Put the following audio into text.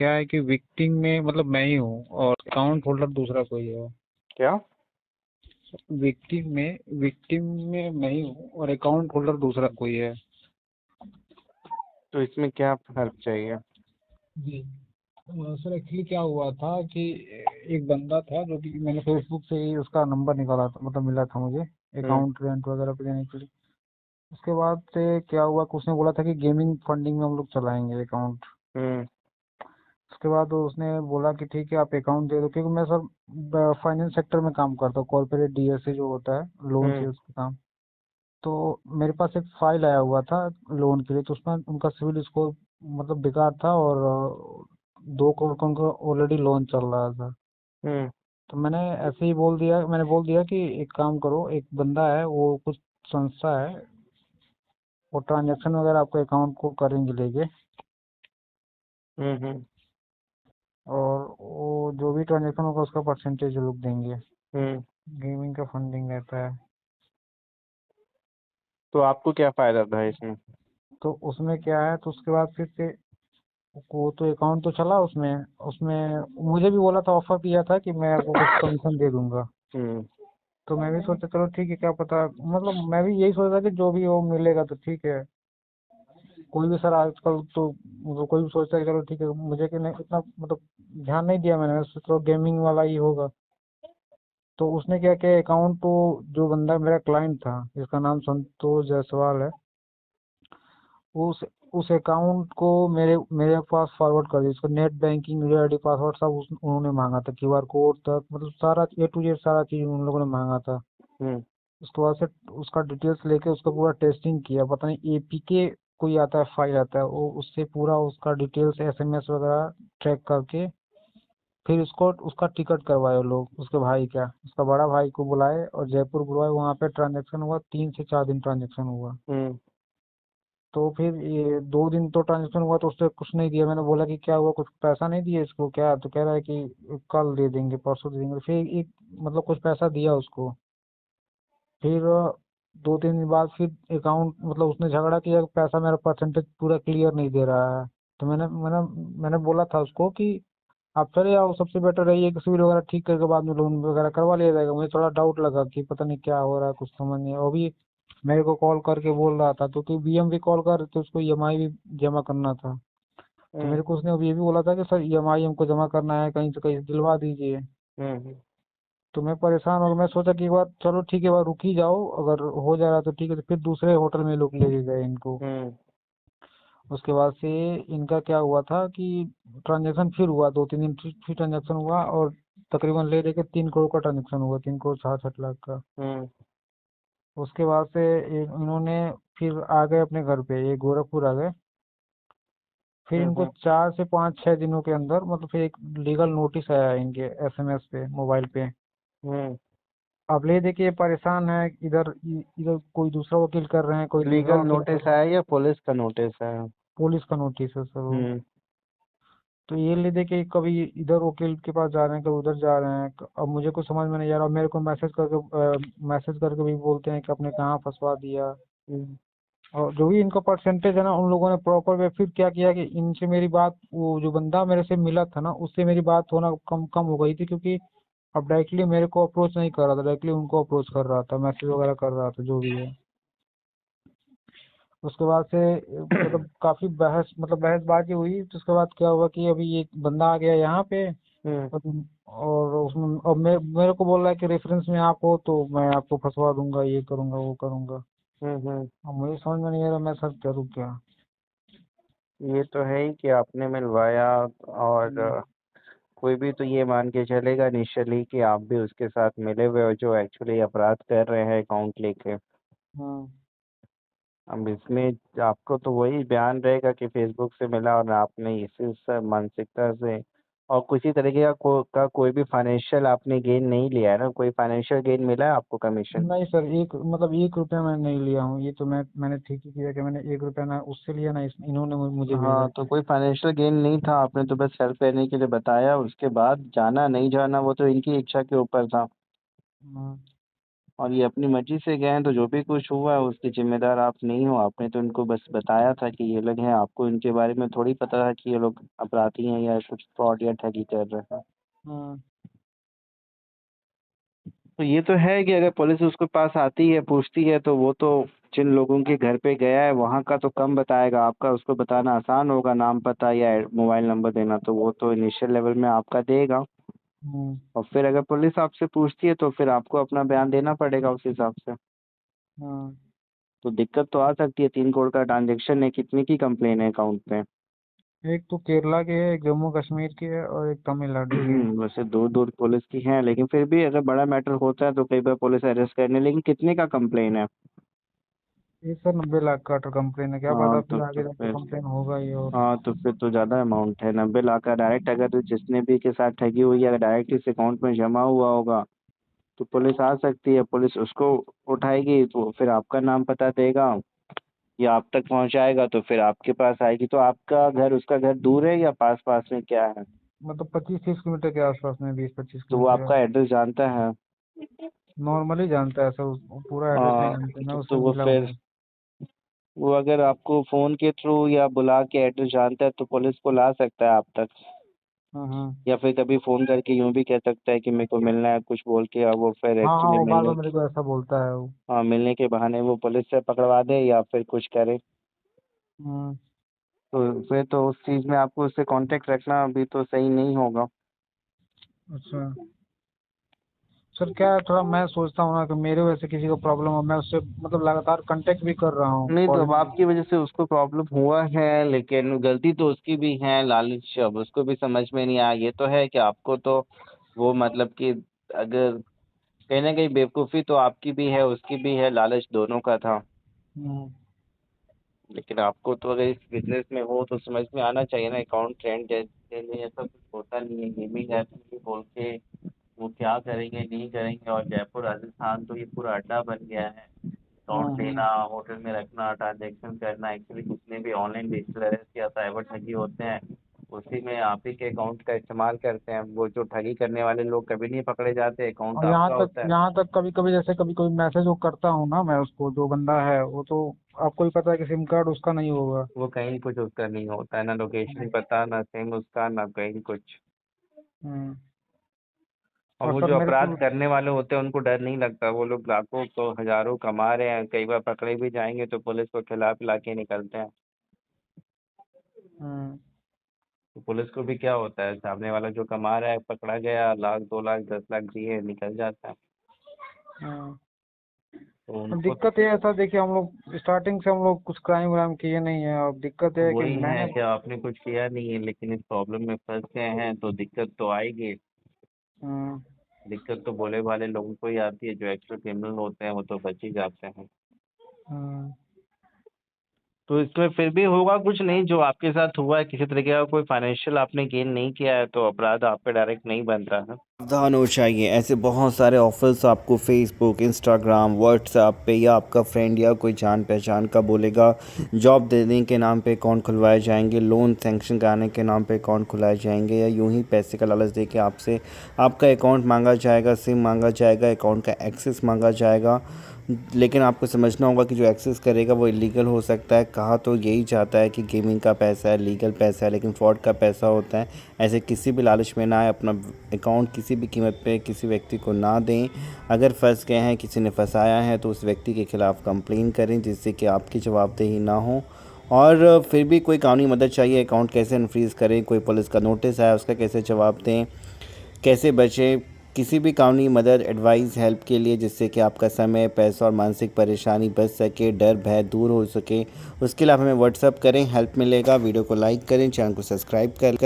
क्या है कि विक्टिम में मतलब मैं ही हूँ और अकाउंट होल्डर दूसरा कोई है। क्या? विक्टिम में मैं ही हूँ और अकाउंट होल्डर दूसरा कोई है। तो इसमें क्या हेल्प चाहिए? जी। सर एक्चुअली क्या हुआ था कि एक बंदा था जो कि मैंने फेसबुक से ही उसका नंबर निकाला था, मतलब मिला था मुझे हम्म। अकाउंट रेंट वगैरह पे देने के लिए। उसके बाद से क्या हुआ कि उसने बोला था कि गेमिंग फंडिंग में हम लोग चलाएंगे अकाउंट। हम्म। उसके बाद उसने बोला कि ठीक है आप अकाउंट दे दो, क्योंकि मैं सर फाइनेंस सेक्टर में काम करता हूँ, कॉर्पोरेट डीएसए जो होता है लोन हम्म। सेल्स का काम। तो मेरे पास एक फाइल आया हुआ था लोन के लिए, तो उसमें उनका सिविल स्कोर मतलब बेकार था और 2 करोड़ का उनका ऑलरेडी लोन चल रहा था। हम्म। तो मैंने बोल दिया कि एक काम करो, एक बंदा है वो कुछ संस्था है, वो ट्रांजेक्शन वगैरह आपके अकाउंट को करेंगे लेके, हम्म। और वो जो भी ट्रांजेक्शन होगा उसका परसेंटेज लोग देंगे। हम्म। गेमिंग का फंडिंग रहता है। तो आपको क्या फायदा था इसमें? तो उसमें क्या है, तो उसके बाद फिर से वो तो अकाउंट तो चला उसमें। उसमें मुझे भी बोला था, ऑफर किया था कि मैं आपको कुछ कमीशन दे दूंगा। हम्म। तो मैं भी सोचा चलो ठीक है, क्या पता, मतलब मैं भी यही सोचा कि जो भी हो मिलेगा तो ठीक है। कोई भी सर आजकल तो मतलब कोई भी सोचता है कि चलो ठीक है, मुझे कि नहीं इतना मतलब ध्यान नहीं दिया मैंने सोचा गेमिंग वाला ही होगा। तो उसने क्या किया, अकाउंट तो जो बंदा मेरा क्लाइंट था जिसका नाम संतोष जायसवाल है, उस उस अकाउंट को मेरे मेरे पास फॉरवर्ड कर दिया। उसका net banking, user ID, password सब उन्होंने मांगा था, क्यूआर कोड तक, मतलब सारा A to Z सारा चीज उन लोगों ने मांगा था। हम्म। उसके बाद से उसका डिटेल्स लेके उसका पूरा टेस्टिंग किया, पता नहीं एपीके कोई आता है, फाइल आता है, वो उससे पूरा उसका डिटेल्स एसएमएस वगैरह ट्रैक करके फिर उसको उसका टिकट करवाए वो लोग, उसके भाई का, उसका बड़ा भाई को बुलाए और जयपुर बुलवाए। वहाँ पे ट्रांजेक्शन हुआ, 3 से 4 दिन ट्रांजेक्शन हुआ। हम्म। तो फिर ये 2 दिन तो ट्रांजेक्शन हुआ, तो उसने कुछ नहीं दिया। मैंने बोला कि क्या हुआ, कुछ पैसा नहीं दिए इसको क्या, तो कह रहा है कि कल दे देंगे, परसों दे देंगे। फिर एक मतलब कुछ पैसा दिया उसको। फिर 2 3 दिन बाद फिर अकाउंट मतलब उसने झगड़ा किया कि पैसा मेरा परसेंटेज पूरा क्लियर नहीं दे रहा है। तो मैंने बोला था उसको कि आप चले आओ, सबसे बेटर रही कि सिविल वगैरह ठीक करके बाद में लोन वगैरह करवा लिया जाएगा। मुझे थोड़ा डाउट लगा कि पता नहीं क्या हो रहा है, कुछ समझ नहीं। और भी मेरे को कॉल करके बोल रहा था, तो बीएम भी कॉल कर रहे थे, उसको ईएमआई भी जमा करना था। तो हम्म। मेरे को उसने ये भी बोला था कि सर ईएमआई हमको जमा करना है, कहीं से कहीं से दिलवा दीजिए। हम्म। तो मैं परेशान हो गया। मैं सोचा कि एक बार चलो ठीक है, एक बार रुक ही जाओ, अगर हो जा रहा तो ठीक है। तो फिर दूसरे होटल में लोग लेके गए इनको। हम्म। उसके बाद से इनका क्या हुआ था कि ट्रांजेक्शन फिर हुआ, 2 3 दिन फिर ट्रांजेक्शन हुआ, और तकरीबन ले लेके 3 करोड़ का ट्रांजेक्शन हुआ, 3 करोड़ 66 लाख का। हम्म। उसके बाद से इन्होंने फिर आ गए अपने घर पे, ये गोरखपुर आ गए। फिर इनको हम्म। 4 से 5 6 दिनों के अंदर मतलब फिर एक लीगल नोटिस आया इनके एसएमएस पे, मोबाइल पे। हम्म। अब ले देखिए परेशान है, इधर इधर कोई दूसरा वकील कर रहे हैं, कोई तीसरा लीगल वकील कर नोटिस रहे हैं। आया या पुलिस का नोटिस आया? पुलिस का नोटिस है सर वो। हम्म। तो ये ले दे के कभी इधर वकील के पास जा रहे हैं, कभी उधर जा रहे हैं। अब मुझे कुछ समझ में नहीं आ रहा। मेरे को मैसेज करके भी बोलते हैं कि आपने कहाँ फंसवा दिया। हम्म। और जो भी इनका परसेंटेज है ना, उन लोगों ने प्रॉपर वे फिर क्या किया कि इनसे मेरी बात, वो जो बंदा मेरे से मिला था ना, उससे मेरी बात होना कम कम हो गई थी, क्योंकि अब डायरेक्टली मेरे को अप्रोच नहीं कर रहा था, डायरेक्टली उनको अप्रोच कर रहा था, मैसेज वगैरह कर रहा था, जो भी है। उसके बाद से मतलब काफी बहसबाजी हुई। तो उसके बाद क्या हुआ कि अभी ये बंदा आ गया यहाँ पे। हम्म। और उसमें अब मेरे को बोल रहा है कि रेफरेंस में आप हो तो मैं आपको फंसवा दूंगा, ये करूंगा वो करूंगा। हम्म। अब मुझे समझ में नहीं आ रहा मैं सर करूँ क्या। ये तो है ही कि आपने मिलवाया। और हम्म। कोई भी तो ये मान के चलेगा इनिशियली कि आप भी उसके साथ मिले हुए हो जो एक्चुअली अपराध कर रहे हैं अकाउंट लेके। हम्म। अब इसमें आपको तो वही बयान रहेगा कि फेसबुक से मिला और आपने इसी मानसिकता से और किसी तरीके का कोई भी फाइनेंशियल आपने गेन नहीं लिया है ना? कोई फाइनेंशियल गेन मिला है आपको कमीशन? नहीं सर, 1 रुपया मैं नहीं लिया हूँ। ये तो मैंने ठीक ही किया कि मैंने 1 रुपया ना उससे लिया ना इन्होंने मुझे भेजा हाँ, तो था। कोई फाइनेंशियल गेन नहीं था। आपने तो बस हेल्प करने के लिए बताया, उसके बाद जाना नहीं जाना वो तो इनकी इच्छा के ऊपर था। हम्म। और ये अपनी मर्ज़ी से गए हैं, तो जो भी कुछ हुआ है उसके ज़िम्मेदार आप नहीं हो। आपने तो इनको बस बताया था कि ये लोग हैं, आपको इनके बारे में थोड़ी पता था कि ये लोग अपराधी हैं या कुछ फ्रॉड या ठगी कर रहे हैं। हाँ तो ये तो है कि अगर पुलिस उसके पास आती है, पूछती है, तो वो तो जिन लोगों के घर पे गया है वहाँ का तो कम बताएगा, आपका उसको बताना आसान होगा, नाम पता या मोबाइल नंबर देना, तो वो तो इनिशियल लेवल में आपका देगा। हाँ और फिर अगर पुलिस आपसे पूछती है तो फिर आपको अपना बयान देना पड़ेगा उस हिसाब से। हाँ। तो दिक्कत तो आ सकती है, 3 करोड़ का ट्रांज़ैक्शन है, कितने की कंप्लेन है अकाउंट पे? एक तो केरला की है, एक जम्मू कश्मीर की है और एक तमिलनाडु की है। वैसे दूर-दूर पुलिस की हैं, लेकिन फिर भी अगर बड़ा मैटर होता है तो कई बार पुलिस अरेस्ट करने, लेकिन कितने का कंप्लेन है? ये सर 90 लाख का कंप्लेन है, क्या हाँ, पता फिर तो आगे जाके फिर कंप्लेन होगा ही। और हाँ, तो फिर तो ज़्यादा अमाउंट है, 90 लाख का डायरेक्ट अगर जिसने भी के साथ ठगी हुई है, अगर डायरेक्ट इस अकाउंट में जमा हुआ होगा, तो पुलिस आ सकती है, पुलिस उसको उठाएगी, तो फिर आपका नाम पता देगा या आप तक पहुँचाएगा, तो फिर आपके पास आएगी। तो आपका घर, उसका घर दूर है या पास-पास में क्या है? मतलब 25-30 किलोमीटर के आसपास में, 20-25 तो वो किलोमीटर के। आपका एड्रेस जानता है? नॉर्मली जानता है सर, पूरा एड्रेस नहीं जानते, मैं तो उससे वो मिला फिर हूँ। वो अगर आपको फ़ोन के थ्रू या बुला के एड्रेस जानता है, तो पुलिस को ला सकता है आप तक। हाँ हाँ। या फिर कभी फ़ोन करके यूँ भी कह सकता है कि मेरे को मिलना है, कुछ बोल के, और वो फिर हाँ हाँ, एक्चुअली वो बार बार मेरे को ऐसा बोलता है वो। मिलने के बहाने वो पुलिस से पकड़वा दे या फिर कुछ करे। हम्म। तो फिर तो उस चीज़ में आपको उससे कॉन्टैक्ट रखना अभी तो सही नहीं होगा। अच्छा सर, क्या है, थोड़ा मैं सोचता हूँ ना कि मेरे वजह से किसी को प्रॉब्लम हो, मैं उससे मतलब लगातार कांटेक्ट भी कर रहा हूँ, नहीं, तो कॉल अब भी। आपकी वज़ह से उसको प्रॉब्लम हुआ है, लेकिन गलती तो उसकी भी है, लालच अब उसको भी समझ में नहीं आया। ये तो है कि आपको तो वो मतलब कि अगर कहीं न कहीं बेवकूफ़ी तो आपकी भी है, उसकी भी है, लालच दोनों का था। हम्म। लेकिन आपको तो अगर इस बिज़नेस में हो तो समझ में आना चाहिए ना, अकाउंट ट्रेंड जैसे नहीं, ऐसा कुछ होता नहीं है। गेमिंग ऐप में बोल के वो क्या करेंगे, नहीं करेंगे, और जयपुर, राजस्थान तो ये पूरा अड्डा बन गया है। अकाउंट हम्म। देना, होटल में रखना, ट्रांज़ैक्शन करना, एक्चुअली जितने भी ऑनलाइन डिजिटल अरेस्ट या साइबर ठगी होते हैं, उसी में आप ही के अकाउंट का इस्तेमाल करते हैं। वो जो ठगी करने वाले लोग कभी नहीं पकड़े जाते, अकाउंट और यहाँ आपका तक होता है। यहाँ तक कभी कभी, जैसे कभी कभी मैसेज वो करता हूँ ना मैं उसको, जो बंदा है वो तो आपको भी पता है कि सिम कार्ड उसका नहीं होगा। वो कहीं कुछ उसका नहीं होता है, ना लोकेशन पता, ना सिम उसका, ना कहीं कुछ। हम्म। और और वो सर जो मेरे अपराध को। करने वाले होते हैं उनको डर नहीं लगता, वो लोग लाखों तो हज़ारों कमा रहे हैं, कई बार पकड़े भी जाएँगे तो पुलिस को खिला-पिला के निकलते हैं। हम्म। तो पुलिस को भी क्या होता है, सामने वाला जो कमा रहा है पकड़ा गया, लाख, 2 लाख, 10 लाख दिए, निकल जाता है। हम्म। तो अब उनको दिक्कत ये है सर, देखिए हम लोग स्टार्टिंग से हम लोग कुछ क्राइम व्राइम किए नहीं है, और दिक्कत ये है कि वही है मैंने। कि आपने कुछ किया नहीं है, लेकिन इस प्रॉब्लम में फँस गए हैं तो दिक्कत तो आएगी। हम्म। दिक्कत तो भोले-भाले लोगों को ही आती है, जो एक्चुअल क्रिमिनल होते हैं वो तो बच ही जाते हैं। हम्म। तो इसमें फिर भी होगा कुछ नहीं, जो आपके साथ हुआ है, किसी तरीके का कोई फाइनेंशियल आपने गेन नहीं किया है, तो अपराध आप पे डायरेक्ट नहीं बनता है। सावधान हो चाहिए। ऐसे बहुत सारे ऑफर्स आपको फेसबुक, इंस्टाग्राम, व्हाट्सएप पे या आपका फ्रेंड या कोई जान पहचान का बोलेगा, जॉब देने के नाम पे अकाउंट खुलवाए जाएंगे, लोन सैंक्शन कराने के नाम पे अकाउंट खुलाए जाएंगे, या यूं ही पैसे का लालच दे के आपसे आपका अकाउंट मांगा जाएगा, सिम मांगा जाएगा, अकाउंट का एक्सेस मांगा जाएगा। लेकिन आपको समझना होगा कि जो एक्सेस करेगा वो इलीगल हो सकता है। कहा तो यही जाता है कि गेमिंग का पैसा है, लीगल पैसा है, लेकिन फ्रॉड का पैसा होता है। ऐसे किसी भी लालच में ना आए, अपना अकाउंट किसी भी कीमत पे किसी व्यक्ति को ना दें। अगर फंस गए हैं, किसी ने फंसाया है, तो उस व्यक्ति के खिलाफ़ कंप्लेन करें, जिससे कि आपकी जवाबदेही ना हो। और फिर भी कोई कानूनी मदद चाहिए, अकाउंट कैसे अनफ्रीज़ करें, कोई पुलिस का नोटिस आया उसका कैसे जवाब दें, कैसे बचें, किसी भी कानूनी मदद, एडवाइस, हेल्प के लिए, जिससे कि आपका समय, पैसा और मानसिक परेशानी बच सके, डर भय दूर हो सके, उसके लिए आप हमें व्हाट्सअप करें, हेल्प मिलेगा। वीडियो को लाइक करें, चैनल को सब्सक्राइब करें।